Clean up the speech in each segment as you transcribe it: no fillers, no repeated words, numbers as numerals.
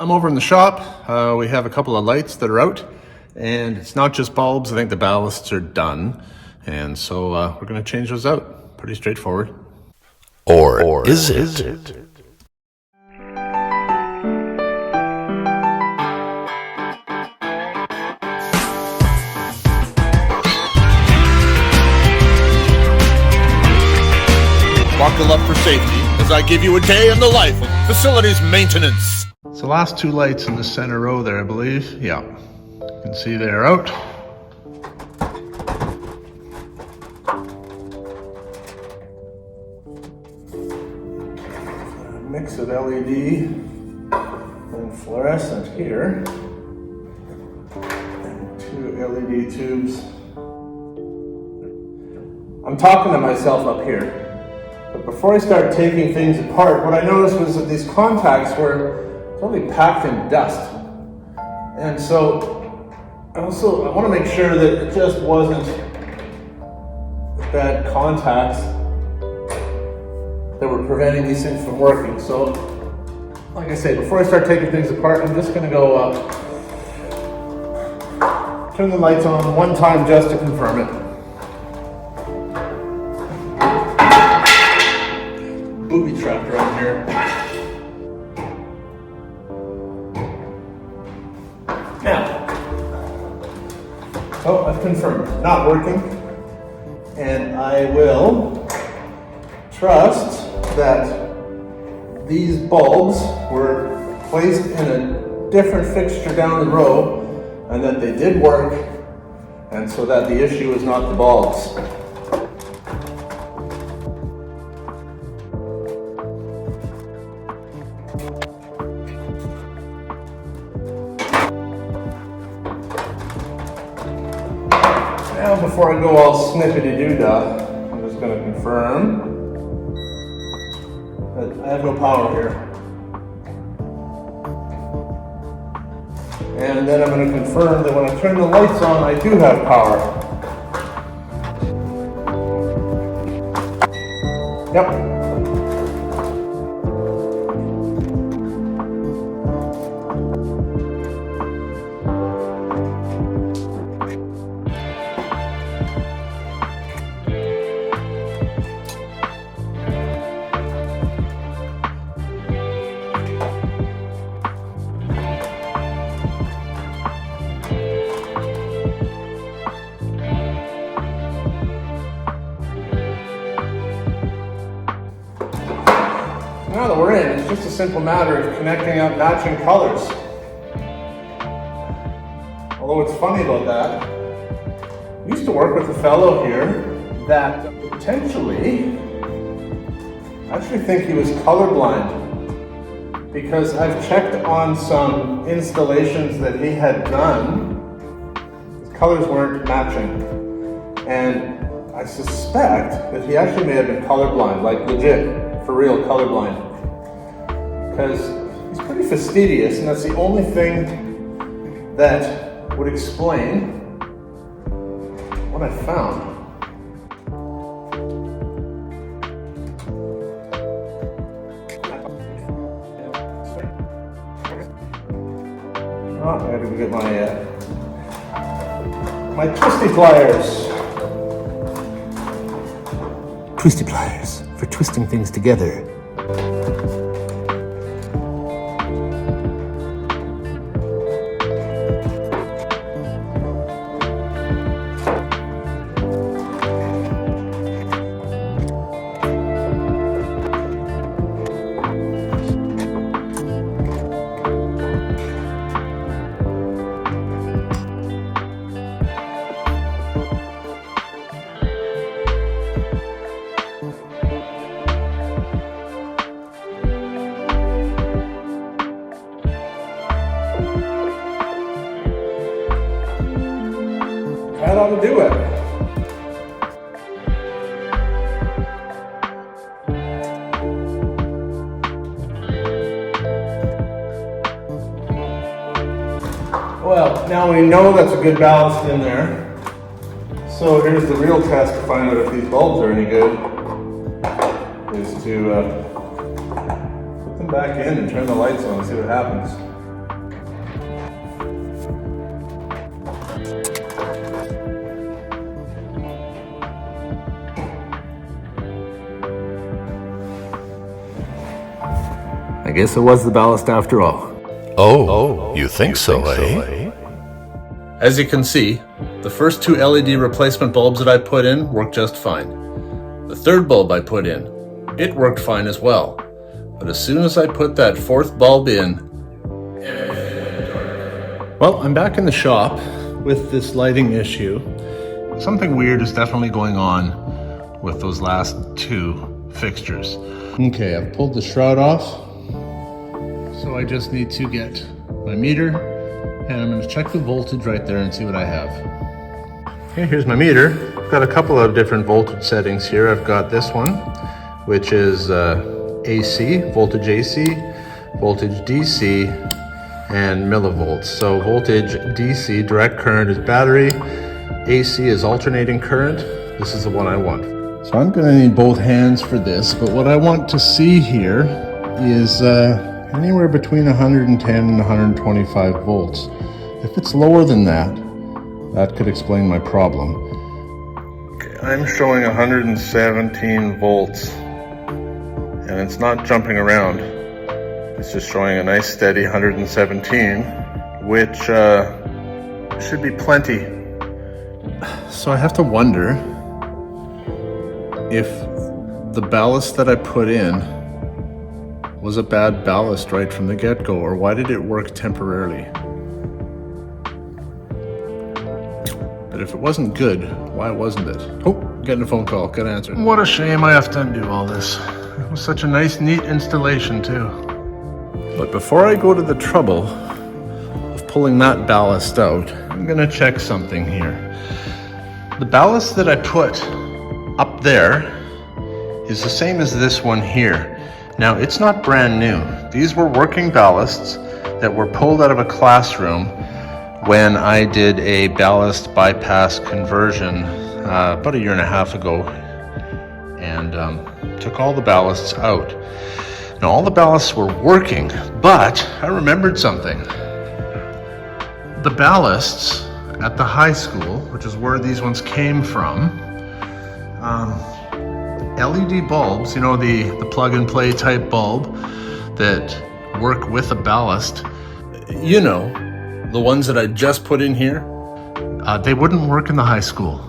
I'm over in the shop. We have a couple of lights that are out, and it's not just bulbs. I think the ballasts are done, and so we're going to change those out. Pretty straightforward. Or is it? Buckle up for safety as I give you a day in the life of facilities maintenance. It's the last two lights in the center row there, I believe. Yeah, you can see they're out. A mix of LED and fluorescent here. And two LED tubes. I'm talking to myself up here. But before I start taking things apart, what I noticed was that these contacts were totally packed in dust. And so I want to make sure that it just wasn't bad contacts that were preventing these things from working. So, like I say, before I start taking things apart, I'm just going to go turn the lights on one time just to confirm it. Booby trapped around here. Now, so I've confirmed, not working, and I will trust that these bulbs were placed in a different fixture down the row, and that they did work, and so that the issue is not the bulbs. Now, before I go all snippety-doo-dah, I'm just going to confirm that I have no power here. And then I'm going to confirm that when I turn the lights on, I do have power. Yep. Now that we're in, it's just a simple matter of connecting up matching colors. Although what's funny about that, I used to work with a fellow here that potentially, I actually think he was colorblind, because I've checked on some installations that he had done, his colors weren't matching. And I suspect that he actually may have been colorblind, like legit, for real colorblind. Because he's pretty fastidious, and that's the only thing that would explain what I found. Oh, I gotta go get my twisty pliers. Twisty pliers for twisting things together. That ought to do it. Well, now we know that's a good ballast in there. So here's the real test to find out if these bulbs are any good, is to put them back in and turn the lights on and see what happens. guess it was the ballast after all. Oh, you think so, eh? As you can see, the first 2 LED replacement bulbs that I put in worked just fine. The third bulb I put in, it worked fine as well. But as soon as I put that 4th bulb in, everything went dark. Well, I'm back in the shop with this lighting issue. Something weird is definitely going on with those last 2 fixtures. Okay, I've pulled the shroud off, so I just need to get my meter, and I'm going to check the voltage right there and see what I have. Okay, here's my meter. I've got a couple of different voltage settings here. I've got this one, which is AC, voltage AC, voltage DC, and millivolts. So voltage DC, direct current, is battery. AC is alternating current. This is the one I want. So I'm going to need both hands for this, but what I want to see here is anywhere between 110 and 125 volts. If it's lower than that, that could explain my problem. Okay, I'm showing 117 volts, and it's not jumping around. It's just showing a nice steady 117, which should be plenty. So I have to wonder if the ballast that I put in was a bad ballast right from the get-go, or why did it work temporarily? But if it wasn't good, why wasn't it? Oh, getting a phone call, gotta answer. What a shame I have to undo all this. It was such a nice, neat installation too. But before I go to the trouble of pulling that ballast out, I'm gonna check something here. The ballast that I put up there is the same as this one here. Now, it's not brand new. These were working ballasts that were pulled out of a classroom when I did a ballast bypass conversion about 1.5 years ago, and took all the ballasts out. Now, all the ballasts were working, but I remembered something. The ballasts at the high school, which is where these ones came from, LED bulbs, you know, the plug-and-play type bulb that work with a ballast, you know, the ones that I just put in here, they wouldn't work in the high school.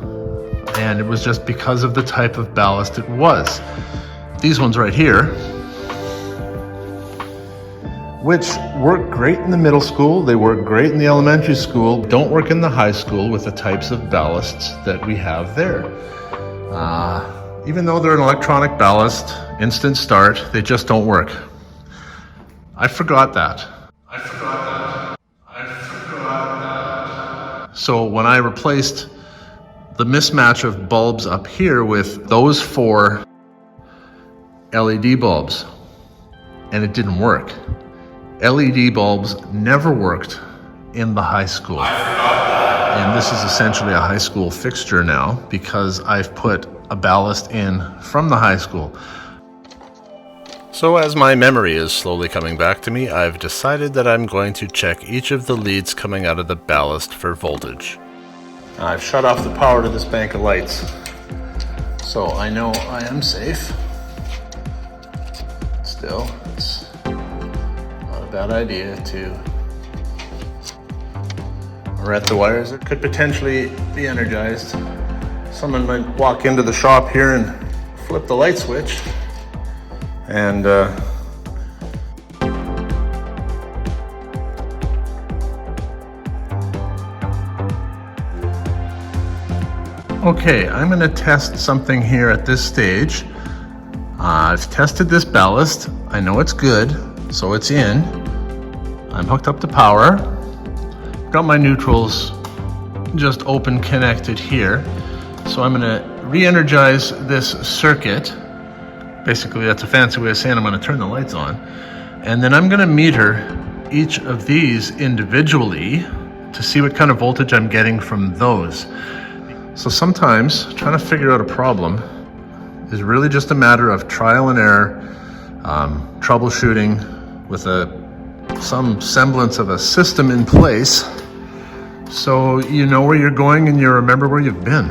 And it was just because of the type of ballast it was. These ones right here, which work great in the middle school, they work great in the elementary school, don't work in the high school with the types of ballasts that we have there. Even though they're an electronic ballast, instant start, they just don't work. I forgot that. So when I replaced the mismatch of bulbs up here with those 4 LED bulbs, and it didn't work. LED bulbs never worked in the high school. And this is essentially a high school fixture now because I've put a ballast in from the high school. So as my memory is slowly coming back to me, I've decided that I'm going to check each of the leads coming out of the ballast for voltage. I've shut off the power to this bank of lights, so I know I am safe. Still, it's not a bad idea to ret the wires that could potentially be energized. Someone might walk into the shop here and flip the light switch, and okay, I'm going to test something here at this stage. I've tested this ballast. I know it's good, so it's in. I'm hooked up to power. Got my neutrals just open connected here. So I'm going to re-energize this circuit. Basically, that's a fancy way of saying I'm going to turn the lights on. And then I'm going to meter each of these individually to see what kind of voltage I'm getting from those. So sometimes trying to figure out a problem is really just a matter of trial and error, troubleshooting with some semblance of a system in place, so you know where you're going and you remember where you've been.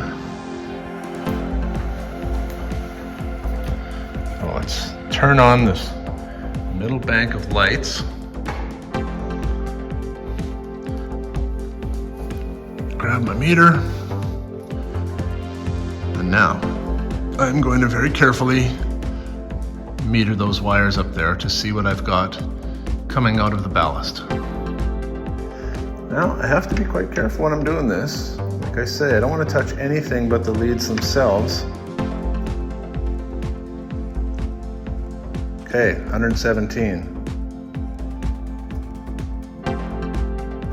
So let's turn on this middle bank of lights. Grab my meter. And now I'm going to very carefully meter those wires up there to see what I've got coming out of the ballast. Now I have to be quite careful when I'm doing this. Like I say, I don't want to touch anything but the leads themselves. Okay, 117.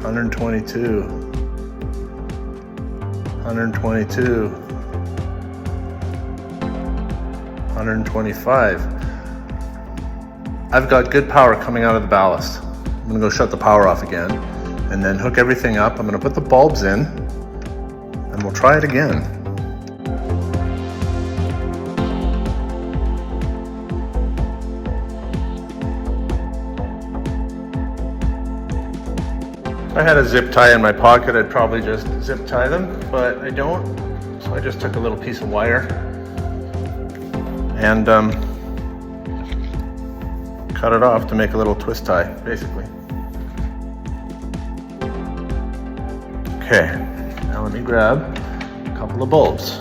122. 122. 125. I've got good power coming out of the ballast. I'm gonna go shut the power off again and then hook everything up. I'm gonna put the bulbs in and we'll try it again. If I had a zip tie in my pocket, I'd probably just zip tie them, but I don't. So I just took a little piece of wire and cut it off to make a little twist tie, basically. Okay, now let me grab a couple of bulbs.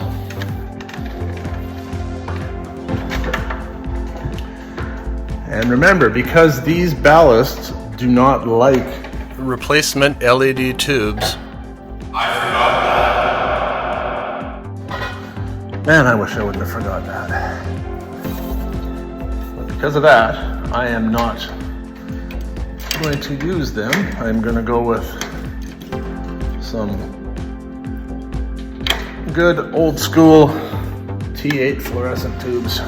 And remember, because these ballasts do not like replacement LED tubes. I forgot that. Man, I wish I wouldn't have forgot that. But because of that, I am not going to use them. I'm going to go with some good old school T8 fluorescent tubes.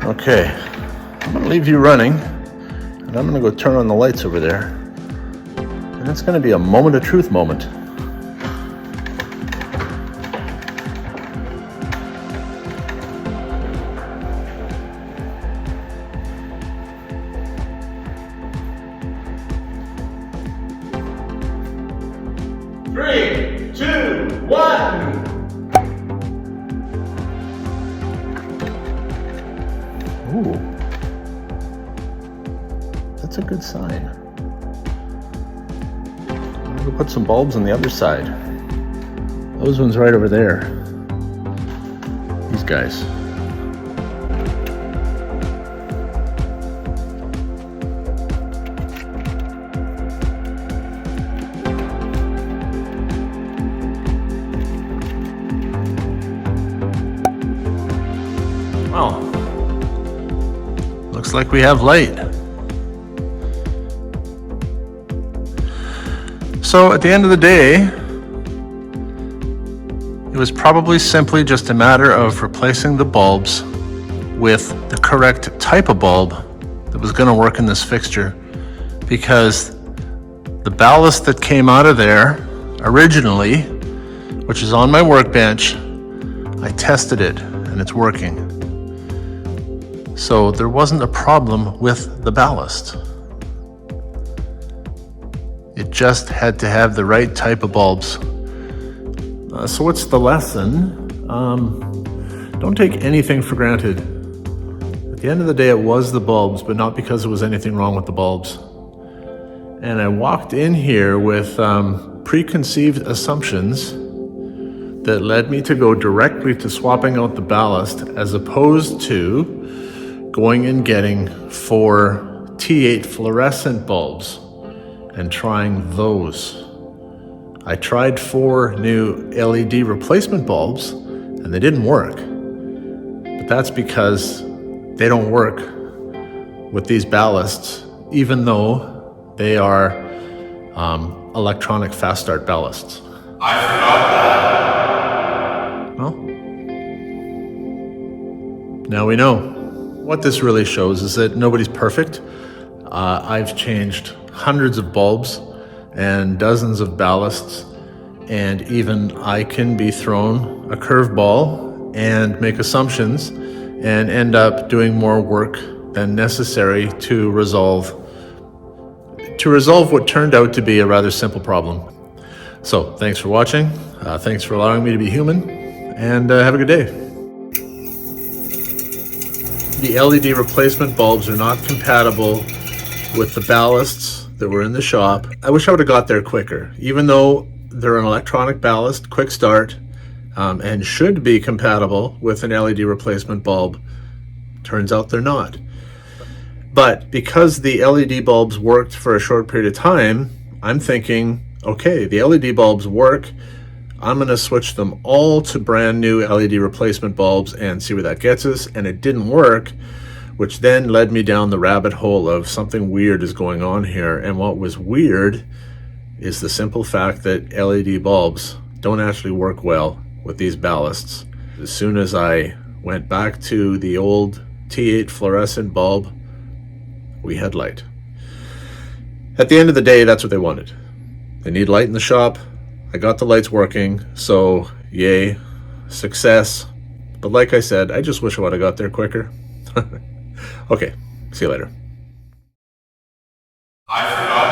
Okay, I'm going to leave you running. And I'm gonna go turn on the lights over there. And it's gonna be a moment of truth moment. Three, two, one. Ooh. That's a good sign. I'm gonna put some bulbs on the other side. Those ones right over there. These guys. Well, looks like we have light. So at the end of the day, it was probably simply just a matter of replacing the bulbs with the correct type of bulb that was going to work in this fixture, because the ballast that came out of there originally, which is on my workbench, I tested it and it's working. So there wasn't a problem with the ballast. It just had to have the right type of bulbs. So what's the lesson? Don't take anything for granted. At the end of the day, it was the bulbs, but not because there was anything wrong with the bulbs. And I walked in here with preconceived assumptions that led me to go directly to swapping out the ballast, as opposed to going and getting 4 T8 fluorescent bulbs and trying those. I tried 4 new LED replacement bulbs and they didn't work. But that's because they don't work with these ballasts, even though they are electronic fast start ballasts. I forgot that. Well, now we know. What this really shows is that nobody's perfect. I've changed hundreds of bulbs and dozens of ballasts, and even I can be thrown a curveball and make assumptions and end up doing more work than necessary to resolve what turned out to be a rather simple problem. So thanks for watching. Thanks for allowing me to be human, and have a good day. the LED replacement bulbs are not compatible with the ballasts that were in the shop. I wish I would have got there quicker. Even though they're an electronic ballast, quick start, and should be compatible with an LED replacement bulb, turns out they're not. But because the LED bulbs worked for a short period of time, I'm thinking, okay, the LED bulbs work. I'm going to switch them all to brand new LED replacement bulbs and see where that gets us. And it didn't work, which then led me down the rabbit hole of something weird is going on here. And what was weird is the simple fact that LED bulbs don't actually work well with these ballasts. As soon as I went back to the old T8 fluorescent bulb, we had light. At the end of the day, that's what they wanted. They need light in the shop. I got the lights working, so yay, success. But like I said, I just wish I would have got there quicker. Okay, see you later. I forgot